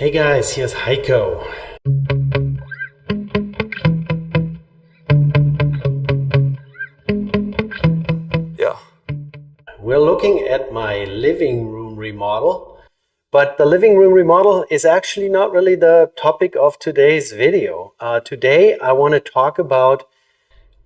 Hey guys, here's Heiko. Yeah. We're looking at my living room remodel, but the living room remodel is actually not really the topic of today's video. Today I want to talk about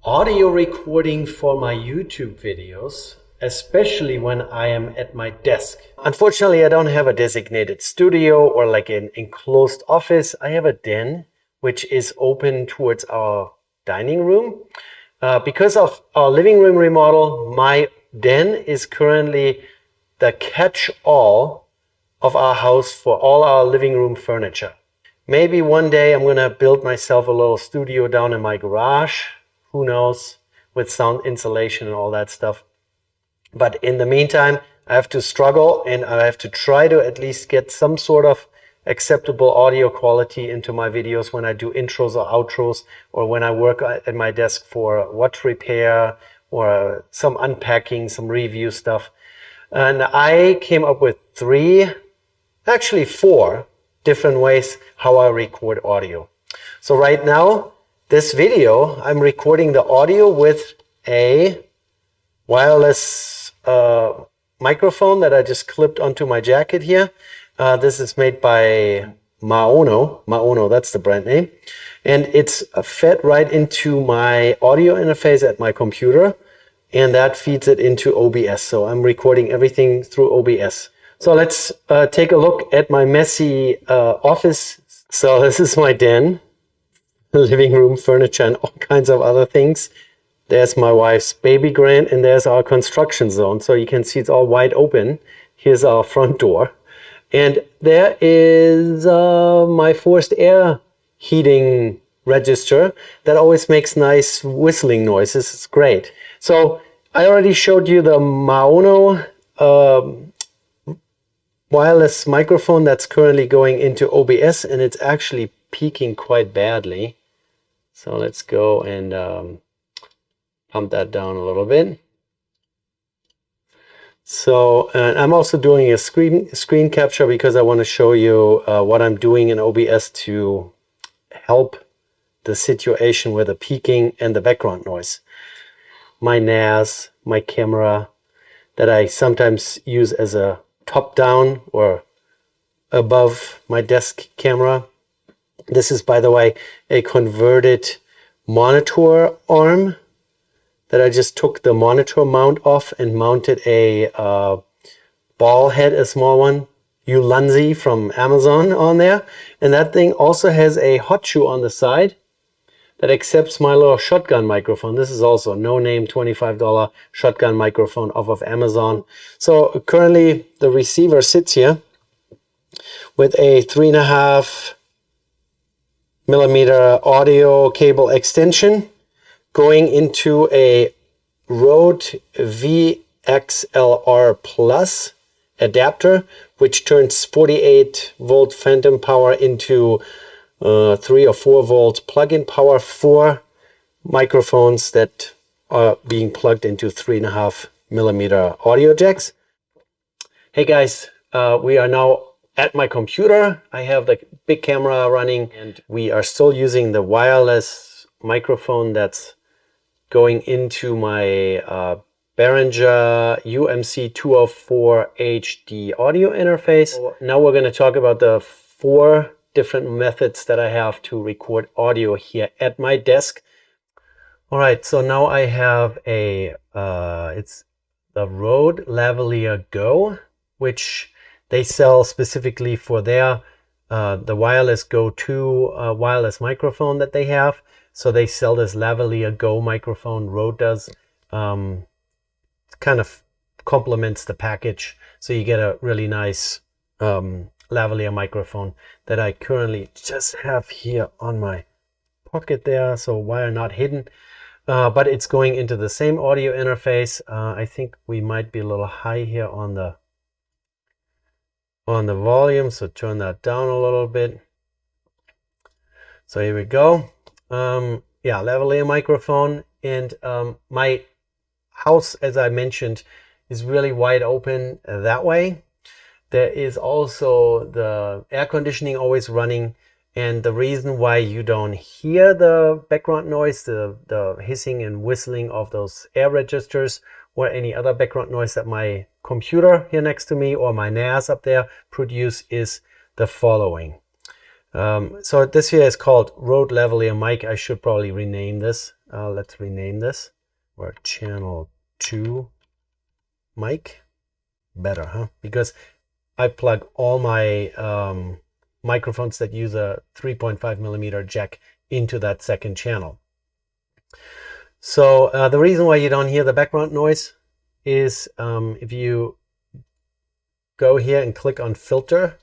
audio recording for my YouTube videos, especially when I am at my desk. Unfortunately, I don't have a designated studio or like an enclosed office. I have a den which is open towards our dining room. Because of our living room remodel, my den is currently the catch-all of our house for all our living room furniture. Maybe one day I'm going to build myself a little studio down in my garage. Who knows, with sound insulation and all that stuff. But in the meantime, I have to struggle and I have to try to at least get some sort of acceptable audio quality into my videos when I do intros or outros, or when I work at my desk for watch repair or some unpacking, some review stuff. And I came up with four different ways how I record audio. So right now, this video, I'm recording the audio with a wireless microphone that I just clipped onto my jacket here. This is made by Maono, that's the brand name. And it's fed right into my audio interface at my computer, and that feeds it into OBS. So I'm recording everything through OBS. So let's take a look at my messy office. So this is my den, living room furniture and all kinds of other things. There's my wife's baby grand, and there's our construction zone. So you can see it's all wide open. Here's our front door. And there is my forced air heating register that always makes nice whistling noises. It's great. So I already showed you the Maono wireless microphone that's currently going into OBS, and it's actually peaking quite badly. So let's go and pump that down a little bit. So I'm also doing a screen capture because I want to show you what I'm doing in OBS to help the situation with the peaking and the background noise. My NAS, my camera that I sometimes use as a top-down or above my desk camera. This is, by the way, a converted monitor arm that I just took the monitor mount off and mounted a ball head, a small one, U-Phoria from Amazon on there. And that thing also has a hot shoe on the side that accepts my little shotgun microphone. This is also a no-name $25 shotgun microphone off of Amazon. So currently the receiver sits here with a 3.5 millimeter audio cable extension going into a Rode VXLR Plus adapter, which turns 48 volt phantom power into 3 or 4 volt plug-in power for microphones that are being plugged into 3.5 millimeter audio jacks. Hey guys, we are now at my computer. I have the big camera running, and we are still using the wireless microphone that's going into my Behringer UMC 204 HD audio interface. So now we're going to talk about the 4 different methods that I have to record audio here at my desk. All right, so now I have it's the Rode Lavalier Go, which they sell specifically for their the Wireless Go 2 wireless microphone that they have. So they sell this Lavalier Go microphone. Rode does. Kind of complements the package. So you get a really nice lavalier microphone that I currently just have here on my pocket there. So wire not hidden. But it's going into the same audio interface. I think we might be a little high here on the volume. So turn that down a little bit. So here we go. Yeah, lavalier microphone, and my house, as I mentioned, is really wide open that way. There is also the air conditioning always running. And the reason why you don't hear the background noise, the hissing and whistling of those air registers or any other background noise that my computer here next to me or my NAS up there produce is the following. So this here is called Rode Lavalier mic. I should probably rename this. Let's rename this. Or channel 2 mic. Better, huh? Because I plug all my microphones that use a 3.5 millimeter jack into that second channel. So the reason why you don't hear the background noise is if you go here and click on filter.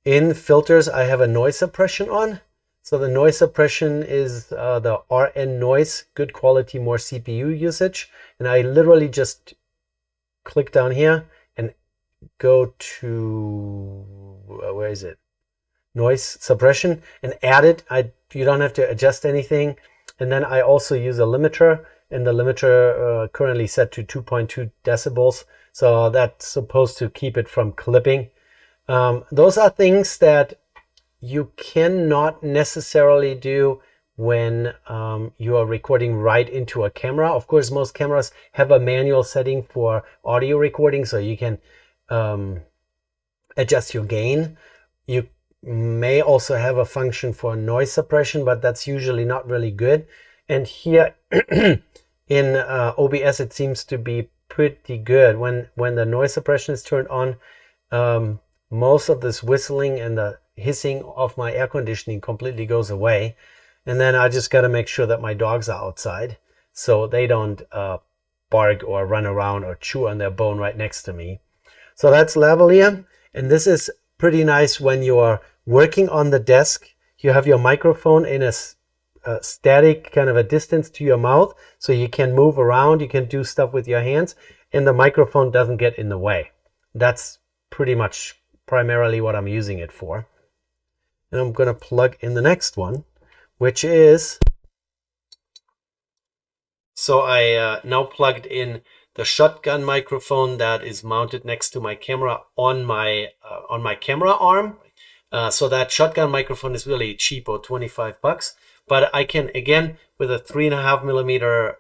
In filters, I have a noise suppression on. So the noise suppression is the RN noise, good quality, more CPU usage. And I literally just click down here and go to, where is it? Noise suppression and add it. You don't have to adjust anything. And then I also use a limiter, and the limiter currently set to 2.2 decibels. So that's supposed to keep it from clipping. Those are things that you cannot necessarily do when you are recording right into a camera. Of course, most cameras have a manual setting for audio recording, so you can adjust your gain. You may also have a function for noise suppression, but that's usually not really good. And here in OBS, it seems to be pretty good. When the noise suppression is turned on, most of this whistling and the hissing of my air conditioning completely goes away. And then I just got to make sure that my dogs are outside so they don't bark or run around or chew on their bone right next to me. So that's Lavalier. And this is pretty nice when you are working on the desk. You have your microphone in a static kind of a distance to your mouth, so you can move around, you can do stuff with your hands, and the microphone doesn't get in the way. That's pretty much primarily what I'm using it for. And I'm going to plug in the next one, which is, so I now plugged in the shotgun microphone that is mounted next to my camera on my camera arm. So that shotgun microphone is really cheap, or 25 bucks. But I can, again, with a 3.5 millimeter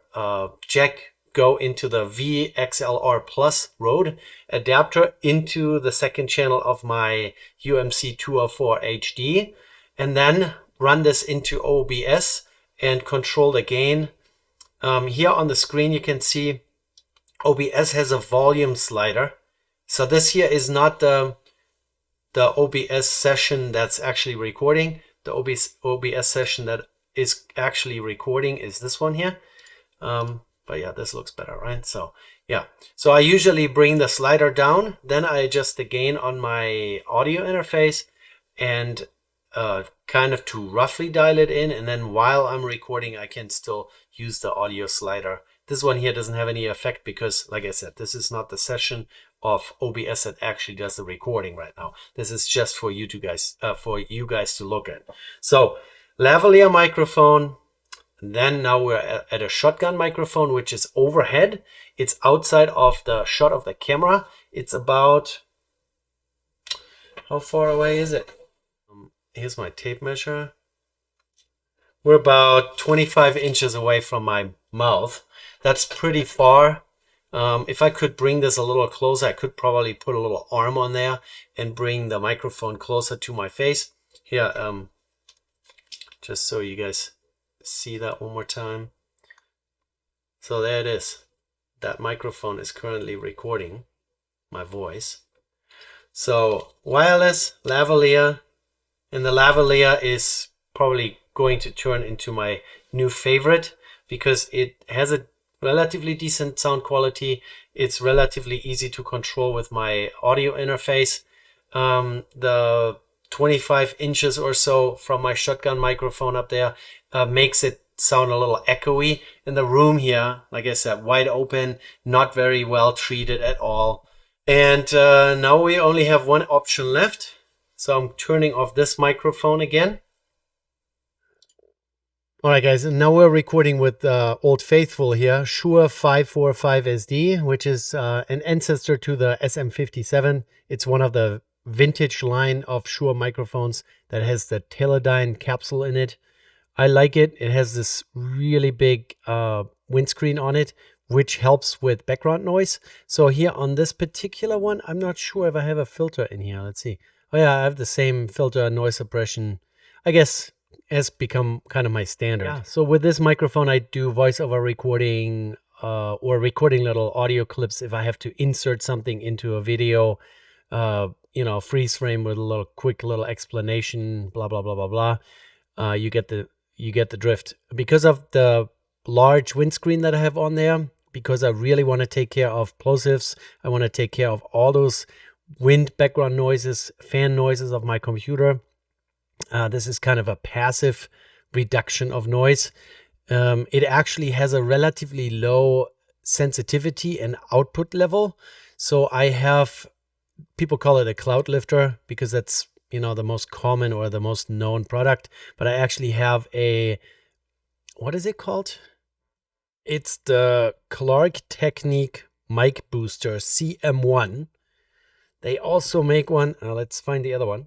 jack, go into the VXLR Plus Rode adapter into the second channel of my UMC 204 HD, and then run this into OBS and control the gain. Here on the screen you can see OBS has a volume slider. So this here is not the OBS session that's actually recording. The OBS session that is actually recording is this one here. But yeah, this looks better, right? So yeah, so I usually bring the slider down, then I adjust the gain on my audio interface and kind of to roughly dial it in, and then while I'm recording I can still use the audio slider. This one here doesn't have any effect because, like I said, this is not the session of OBS that actually does the recording right now. This is just for you guys to look at. So lavalier microphone. Then now we're at a shotgun microphone, which is overhead. It's outside of the shot of the camera. It's about, how far away is it? Here's my tape measure. We're about 25 inches away from my mouth. That's pretty far. If I could bring this a little closer, I could probably put a little arm on there and bring the microphone closer to my face. Here, just so you guys see that one more time. So there it is. That microphone is currently recording my voice. So wireless, lavalier, and the lavalier is probably going to turn into my new favorite because it has a relatively decent sound quality. It's relatively easy to control with my audio interface. The 25 inches or so from my shotgun microphone up there makes it sound a little echoey. In the room here, like I said, wide open, not very well treated at all. And now we only have one option left. So I'm turning off this microphone again. All right, guys, and now we're recording with Old Faithful here, Shure 545SD, which is an ancestor to the SM57. It's one of the vintage line of Shure microphones that has the Teledyne capsule in it. I like it. It has this really big windscreen on it, which helps with background noise. So here on this particular one, I'm not sure if I have a filter in here. Let's see. Oh yeah, I have the same filter, noise suppression. I guess has become kind of my standard. Yeah. So with this microphone, I do voiceover recording or recording little audio clips if I have to insert something into a video, you know, freeze frame with a little quick little explanation, blah, blah, blah, blah, blah. You get the drift. Because of the large windscreen that I have on there, because I really want to take care of plosives, I want to take care of all those wind background noises, fan noises of my computer. This is kind of a passive reduction of noise. It actually has a relatively low sensitivity and output level. So I have, people call it a cloud lifter because that's, you know, the most common or the most known product. But I actually have a, what is it called? It's the Klark Technic mic booster CM1. They also make one. Let's find the other one.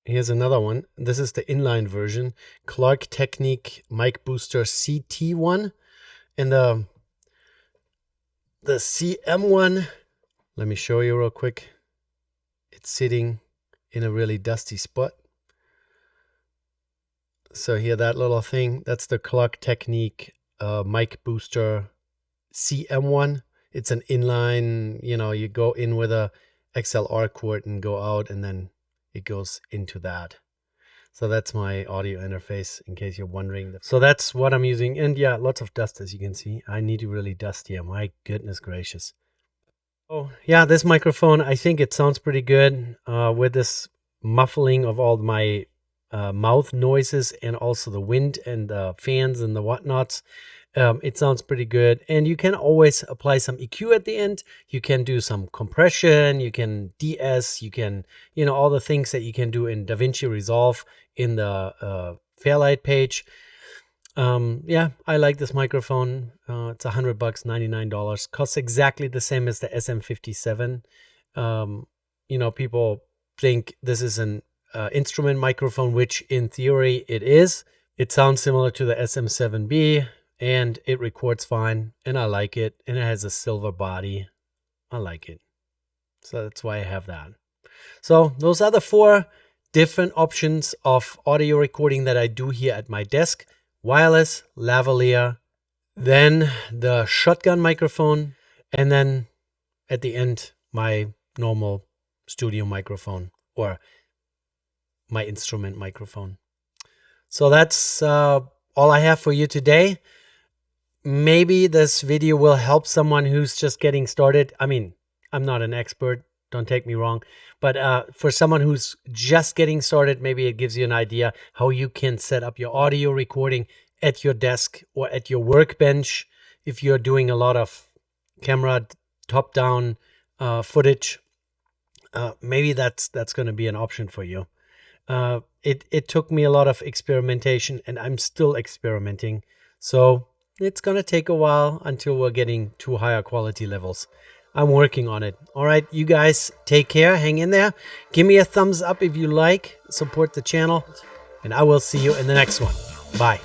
Here's another one. This is the inline version, Klark Technic mic booster CT1, and the CM1. Let me show you real quick. It's sitting in a really dusty spot. So here, that little thing, that's the Klark Technic mic booster CM1. It's an inline. You know, you go in with a XLR cord and go out, and then it goes into that. So that's my audio interface, in case you're wondering. So that's what I'm using. And yeah, lots of dust, as you can see. I need to really dust here. My goodness gracious. Oh yeah, this microphone, I think it sounds pretty good with this muffling of all my mouth noises and also the wind and the fans and the whatnots. It sounds pretty good, and you can always apply some EQ at the end. You can do some compression, you can DS, you can, you know, all the things that you can do in DaVinci Resolve in the Fairlight page. Yeah, I like this microphone. It's $100, $99. Costs exactly the same as the SM57. You know, people think this is an instrument microphone, which in theory it is. It sounds similar to the SM7B. And it records fine, and I like it, and it has a silver body. I like it. So that's why I have that. So those are the 4 different options of audio recording that I do here at my desk. Wireless, lavalier, then the shotgun microphone, and then at the end, my normal studio microphone or my instrument microphone. So that's all I have for you today. Maybe this video will help someone who's just getting started. I mean, I'm not an expert, don't take me wrong, but for someone who's just getting started, maybe it gives you an idea how you can set up your audio recording at your desk or at your workbench if you're doing a lot of camera top-down footage. Maybe that's going to be an option for you. It took me a lot of experimentation, and I'm still experimenting. So it's going to take a while until we're getting to higher quality levels. I'm working on it. All right, you guys take care. Hang in there. Give me a thumbs up if you like. Support the channel. And I will see you in the next one. Bye.